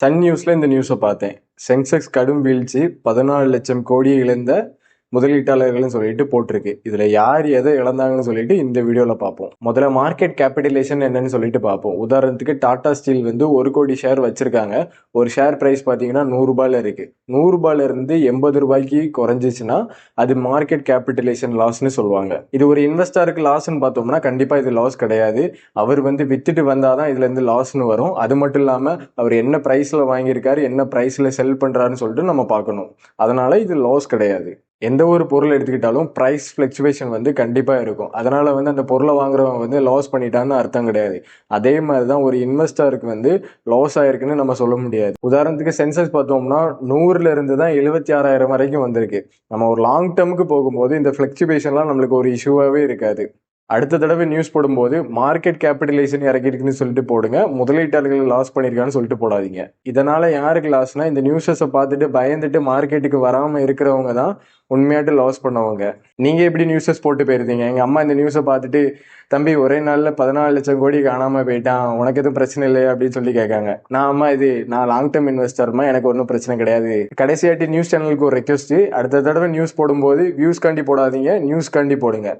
Sun நியூஸ்ல இந்த நியூஸை பார்த்தேன். சென்செக்ஸ் கடும் வீழ்ச்சி, 14 லட்சம் கோடியை இழந்த முதலீட்டாளர்கள்னு சொல்லிட்டு போட்டிருக்கு. இதுல யார் எதை இழந்தாங்கன்னு சொல்லிட்டு இந்த வீடியோல பார்ப்போம். முதல்ல மார்க்கெட் கேபிட்டலேஷன் என்னன்னு சொல்லிட்டு பார்ப்போம். உதாரணத்துக்கு டாடா ஸ்டீல் வந்து 1 கோடி ஷேர் வச்சிருக்காங்க. ஒரு ஷேர் பிரைஸ் பாத்தீங்கன்னா 100 ரூபாயில இருக்கு. 100 ரூபாயில இருந்து 80 ரூபாய்க்கு குறைஞ்சிச்சுன்னா அது மார்க்கெட் கேபிட்டலேஷன் லாஸ்ன்னு சொல்லுவாங்க. இது ஒரு இன்வெஸ்டருக்கு லாஸ்ன்னு பார்த்தோம்னா கண்டிப்பா இது லாஸ் கிடையாது. அவர் வந்து வித்துட்டு வந்தாதான் இதுல இருந்து லாஸ்ன்னு வரும். அது மட்டும் இல்லாம அவர் என்ன பிரைஸ்ல வாங்கியிருக்காரு, என்ன பிரைஸ்ல செல் பண்றாருன்னு சொல்லிட்டு நம்ம பார்க்கணும். அதனால இது லாஸ் கிடையாது. எந்த ஒரு பொருள் எடுத்துக்கிட்டாலும் ப்ரைஸ் ஃப்ளக்சுவேஷன் வந்து கண்டிப்பாக இருக்கும். அதனால வந்து அந்த பொருளை வாங்குறவங்க வந்து லாஸ் பண்ணிட்டான்னு அர்த்தம் கிடையாது. அதே மாதிரி தான் ஒரு இன்வெஸ்டருக்கு வந்து லாஸ் ஆயிருக்குன்னு நம்ம சொல்ல முடியாது. உதாரணத்துக்கு சென்செக்ஸ் பார்த்தோம்னா 100ல இருந்து தான் 76,000 வரைக்கும் வந்திருக்கு. நம்ம ஒரு லாங் டேர்முக்கு போகும்போது இந்த ஃப்ளக்சுவேஷன்லாம் நம்மளுக்கு ஒரு இஷ்யூவாகவே இருக்காது. அடுத்த தடவை நியூஸ் போடும்போது மார்க்கெட் கேபிட்டலைசேஷன் இறக்கிருக்குன்னு சொல்லிட்டு போடுங்க. முதலீட்டாளர்கள் லாஸ் பண்ணியிருக்கான்னு சொல்லிட்டு போடாதீங்க. இதனால யாருக்கு லாஸ்னா, இந்த நியூஸஸை பார்த்துட்டு பயந்துட்டு மார்க்கெட்டுக்கு வராமல் இருக்கிறவங்க தான் உண்மையாட்டு லாஸ் பண்ணவங்க. நீங்க எப்படி நியூஸஸ் போட்டு போயிருந்தீங்க? எங்க அம்மா இந்த நியூஸை பார்த்துட்டு, தம்பி ஒரே நாள்ல 14 லட்சம் கோடி காணாம போயிட்டான், உனக்கு எதுவும் பிரச்சனை இல்லையா அப்படின்னு சொல்லி கேட்காங்க. நான் லாங் டேர்ம் இன்வெஸ்டர்மா, எனக்கு ஒன்றும் பிரச்சனை கிடையாது. கடைசியாட்டி நியூஸ் சேனலுக்கு ஒரு ரெக்வஸ்ட், அடுத்த தடவை நியூஸ் போடும்போது வியூஸ் காண்டி போடாதீங்க, நியூஸ் காண்டி போடுங்க.